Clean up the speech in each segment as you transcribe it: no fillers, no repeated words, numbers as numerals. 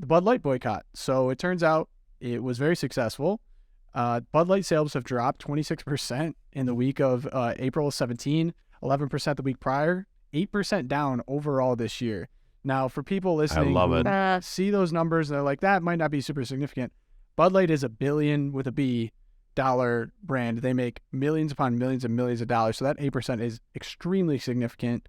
the Bud Light boycott. So it turns out it was very successful. Bud Light sales have dropped 26% in the week of April 17, 11% the week prior, 8% down overall this year. Now, for people listening who see those numbers, they're like, that might not be super significant. Bud Light is $1 billion with a B dollar brand. They make millions upon millions and millions of dollars. So that 8% is extremely significant.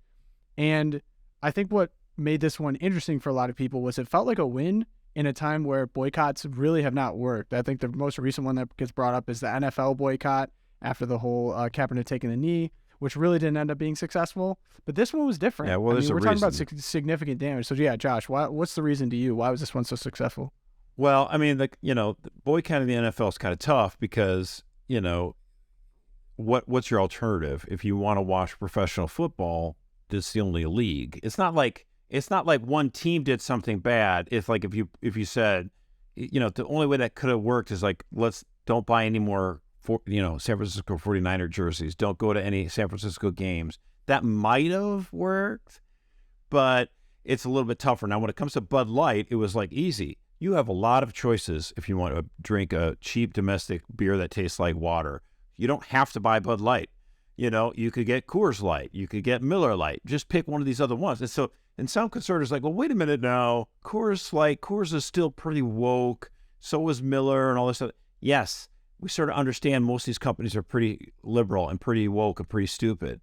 And I think what made this one interesting for a lot of people was it felt like a win in a time where boycotts really have not worked. I think the most recent one that gets brought up is the NFL boycott after the whole Kaepernick taking the knee, which really didn't end up being successful. But this one was different. Yeah, well, we're talking about significant damage. So yeah, Josh, what's the reason to you? Why was this one so successful? Well, I mean, boycotting the NFL is kind of tough because, what's your alternative? If you want to watch professional football, this is the only league. It's not like one team did something bad. It's like if you said, the only way that could have worked is like, don't buy any more San Francisco 49er jerseys. Don't go to any San Francisco games. That might have worked, but it's a little bit tougher. Now, when it comes to Bud Light, it was like easy. You have a lot of choices if you want to drink a cheap domestic beer that tastes like water. You don't have to buy Bud Light. You could get Coors Light. You could get Miller Light. Just pick one of these other ones. And so, and some conservatives are like, well, wait a minute now. Coors is still pretty woke. So is Miller and all this stuff. Yes, we sort of understand most of these companies are pretty liberal and pretty woke and pretty stupid.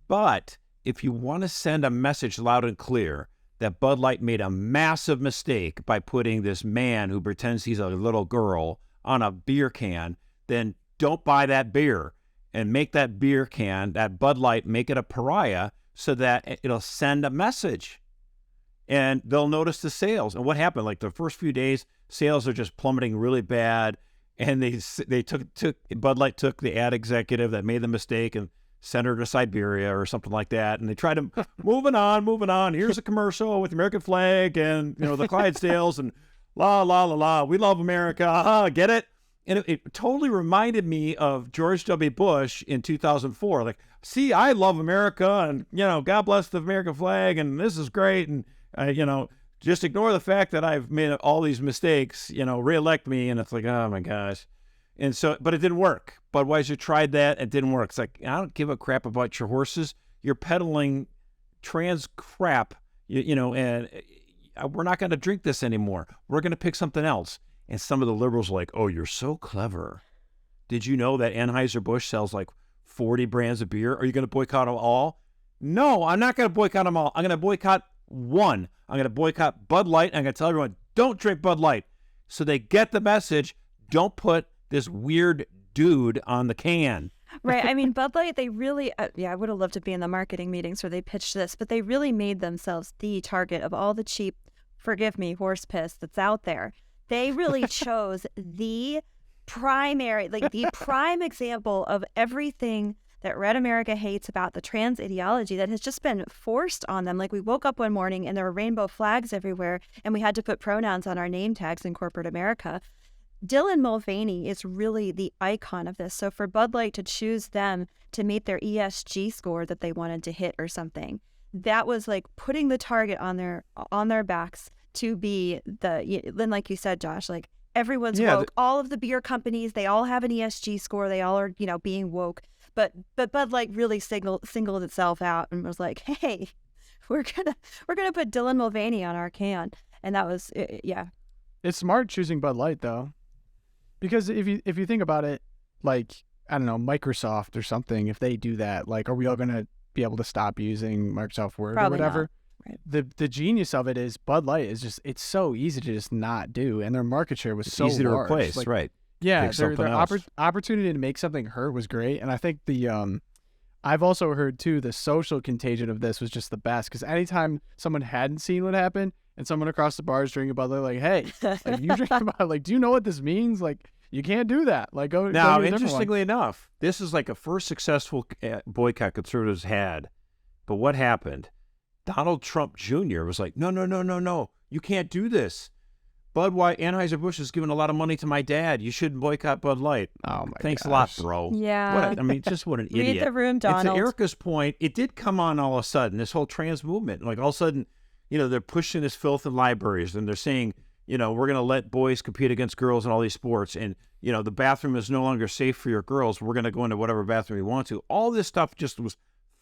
But if you want to send a message loud and clear that Bud Light made a massive mistake by putting this man who pretends he's a little girl on a beer can, then don't buy that beer and make that beer can, that Bud Light, make it a pariah so that it'll send a message. And they'll notice the sales. And what happened? Like the first few days, sales are just plummeting really bad. And they took Bud Light took the ad executive that made the mistake and sent her to Siberia or something like that. And they tried to moving on. Here's a commercial with the American flag and the Clydesdales and la la la la. We love America. Get it? And it totally reminded me of George W. Bush in 2004. Like, see, I love America, and God bless the American flag, and this is great, and just ignore the fact that I've made all these mistakes. Reelect me, and it's like, oh my gosh. And so, but it didn't work. Budweiser tried that. It didn't work. It's like, I don't give a crap about your horses. You're peddling trans crap, and we're not going to drink this anymore. We're going to pick something else. And some of the liberals are like, oh, you're so clever. Did you know that Anheuser-Busch sells like 40 brands of beer? Are you going to boycott them all? No, I'm not going to boycott them all. I'm going to boycott one. I'm going to boycott Bud Light. I'm going to tell everyone, don't drink Bud Light. So they get the message, don't put this weird dude on the can. Right. I mean, Bud Light, they really, I would have loved to be in the marketing meetings where they pitched this, but they really made themselves the target of all the cheap, forgive me, horse piss that's out there. They really chose the prime example of everything that Red America hates about the trans ideology that has just been forced on them. Like, we woke up one morning and there were rainbow flags everywhere, and we had to put pronouns on our name tags in corporate America. Dylan Mulvaney is really the icon of this. So for Bud Light to choose them to meet their ESG score that they wanted to hit or something, that was like putting the target on their backs to be then, like you said, Josh, like everyone's woke. All of the beer companies, they all have an ESG score. They all are, being woke. But Bud Light really singled itself out and was like, hey, we're gonna put Dylan Mulvaney on our can, and that was It's smart choosing Bud Light though, because if you think about it, like, I don't know, Microsoft or something, if they do that, like, are we all gonna be able to stop using Microsoft Word Probably or whatever? Not. Right. The genius of it is Bud Light is just, it's so easy to just not do, and their market share was so easy to large. replace, like, right? Yeah, their opportunity to make something hurt was great, and I think I've also heard too the social contagion of this was just the best, because anytime someone hadn't seen what happened and someone across the bar is drinking Bud Light, like, hey, like, you drink Bud Light, like, do you know what this means? Like, you can't do that. Like, go. Now, go to interestingly enough, this is like a first successful boycott conservatives had, but what happened? Donald Trump Jr. was like, no, you can't do this. Anheuser-Busch is giving a lot of money to my dad. You shouldn't boycott Bud Light. Oh, my Thanks gosh. a lot, bro. Yeah. Just what an idiot. Read the room, Donald. And to Erica's point, it did come on all of a sudden, this whole trans movement. Like, all of a sudden, they're pushing this filth in libraries, and they're saying, we're going to let boys compete against girls in all these sports. And, the bathroom is no longer safe for your girls. We're going to go into whatever bathroom we want to. All this stuff just was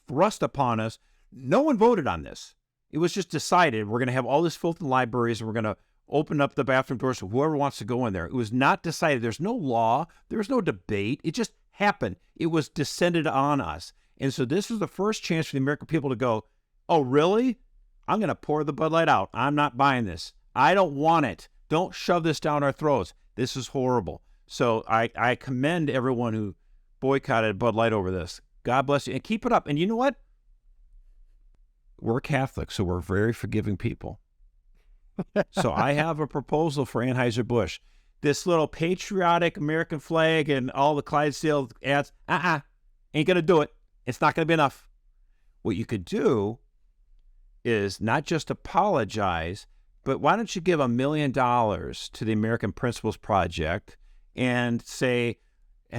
thrust upon us. No one voted on this. It was just decided we're going to have all this filth in libraries, and we're going to open up the bathroom doors so whoever wants to go in there. It was not decided. There's no law. There's no debate. It just happened. It was descended on us. And so this was the first chance for the American people to go, oh, really? I'm going to pour the Bud Light out. I'm not buying this. I don't want it. Don't shove this down our throats. This is horrible. So I commend everyone who boycotted Bud Light over this. God bless you. And keep it up. And you know what? We're Catholic, so we're very forgiving people. So I have a proposal for Anheuser-Busch. This little patriotic American flag and all the Clydesdale ads, ain't going to do it. It's not going to be enough. What you could do is not just apologize, but why don't you give $1 million to the American Principles Project and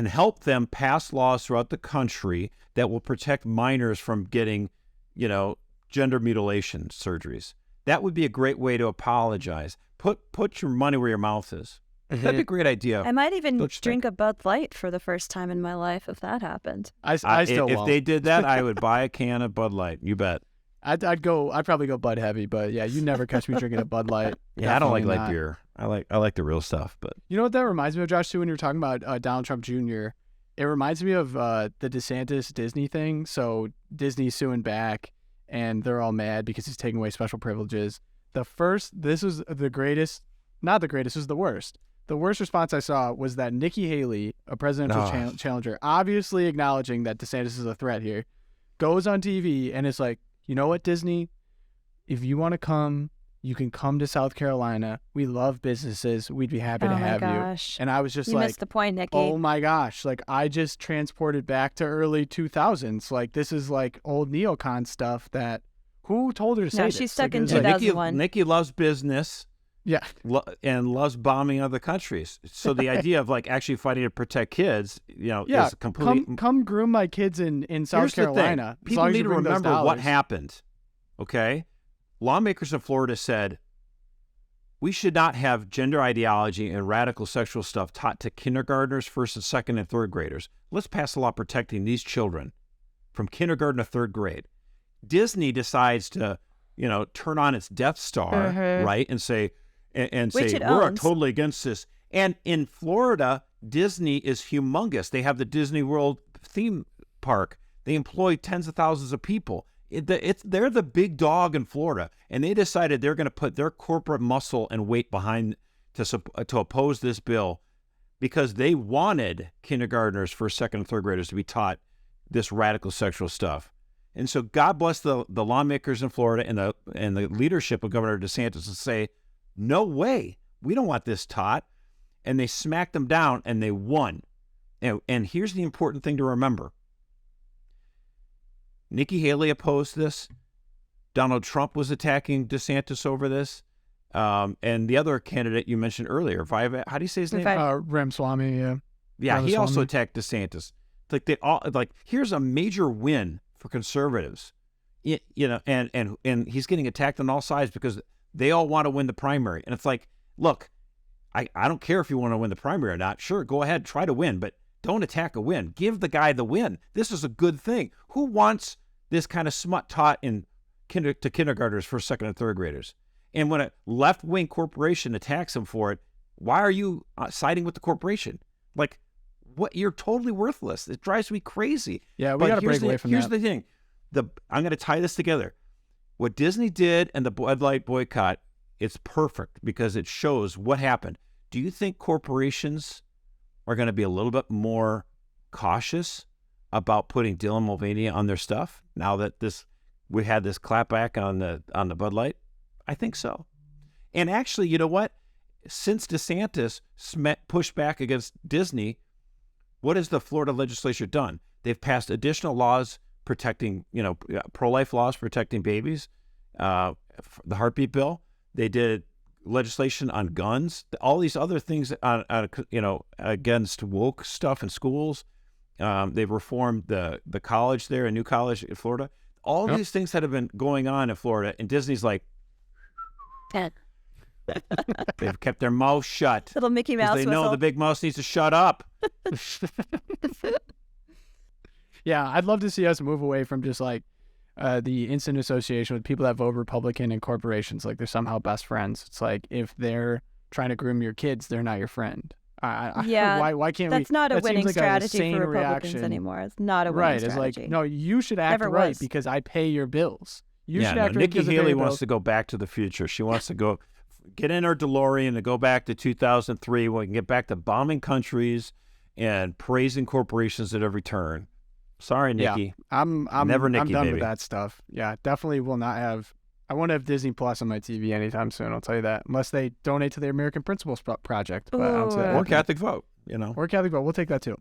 help them pass laws throughout the country that will protect minors from getting, gender mutilation surgeries. That would be a great way to apologize. Put your money where your mouth is. That'd be a great idea. I might even drink a Bud Light for the first time in my life if that happened. I still won't. If they did that, I would buy a can of Bud Light. You bet. I'd probably go Bud Heavy, but yeah, you never catch me drinking a Bud Light. Yeah, I don't like Definitely light not. beer. I like the real stuff, but You know what that reminds me of, Josh, too, when you were talking about Donald Trump Jr.? It reminds me of the DeSantis Disney thing. So Disney's suing back, and they're all mad because he's taking away special privileges. This was the greatest, not the greatest, this was the worst. The worst response I saw was that Nikki Haley, a presidential challenger, obviously acknowledging that DeSantis is a threat here, goes on TV and is like, you know what, Disney? If you want to come, you can come to South Carolina. We love businesses. We'd be happy to have gosh. you. And I was just You like, missed the point, Nikki. oh my gosh. Like, I just transported back to early 2000s. Like, this is like old neocon stuff that, who told her to say No, this? she's stuck Like, in it was like- 2001. Nikki loves business. Yeah. And loves bombing other countries. So the idea of actually fighting to protect kids, Yeah, is completely. come groom my kids in South Here's Carolina. the thing. People need to remember what happened. Okay, lawmakers in Florida said we should not have gender ideology and radical sexual stuff taught to kindergartners, first and second and third graders. Let's pass a law protecting these children from kindergarten to third grade. Disney decides to, turn on its Death Star, right, and say. And Which say, it we're owns. totally against this. And in Florida, Disney is humongous. They have the Disney World theme park. They employ tens of thousands of people. They're the big dog in Florida. And they decided they're going to put their corporate muscle and weight behind to oppose this bill because they wanted kindergartners, first, second, and third graders to be taught this radical sexual stuff. And so God bless the lawmakers in Florida and the leadership of Governor DeSantis to say, no way. We don't want this taught. And they smacked them down and they won. And here's the important thing to remember. Nikki Haley opposed this. Donald Trump was attacking DeSantis over this. And the other candidate you mentioned earlier, how do you say his name? Ramaswamy, yeah. Yeah, he also Ramaswamy. attacked DeSantis. Here's a major win for conservatives. And he's getting attacked on all sides because they all want to win the primary. And it's like, look, I don't care if you want to win the primary or not. Sure, go ahead, try to win, but don't attack a win. Give the guy the win. This is a good thing. Who wants this kind of smut taught to kindergartners, first, second, and third graders? And when a left-wing corporation attacks them for it, why are you siding with the corporation? Like, what? You're totally worthless. It drives me crazy. Yeah, we got to break away from Here's that. the thing. I'm going to tie this together. What Disney did and the Bud Light boycott, it's perfect because it shows what happened. Do you think corporations are going to be a little bit more cautious about putting Dylan Mulvaney on their stuff now that we had this clapback on the Bud Light? I think so. And actually, you know what? Since DeSantis pushed back against Disney, what has the Florida legislature done? They've passed additional laws protecting, pro-life laws protecting babies, the heartbeat bill. They did legislation on guns, all these other things against woke stuff in schools. They've reformed the college there, a new college in Florida. All these things that have been going on in Florida, and Disney's like, They've kept their mouth shut. Little Mickey Because Mouse they whistle. know the big mouse needs to shut up. Yeah, I'd love to see us move away from just like the instant association with people that vote Republican and corporations. Like they're somehow best friends. It's like if they're trying to groom your kids, they're not your friend. Yeah, why can't we? That's not a that seems winning like strategy sane for Republicans reaction. anymore. It's not a winning Right. It's strategy. like, no, you should act Never right was. because I pay your bills. You Yeah, should no, act right Nikki because I pay Haley your wants bills. to go back to the future. She wants to go get in her DeLorean and go back to 2003 when we can get back to bombing countries and praising corporations at every turn. Sorry, Nikki. I'm Never I'm Nikki, done baby. with that stuff. Yeah, definitely will not have. I won't have Disney Plus on my TV anytime soon. I'll tell you that, unless they donate to the American Principles Project. But I don't see that Ooh. Or happening. Catholic Vote, you know. Or Catholic Vote. We'll take that too.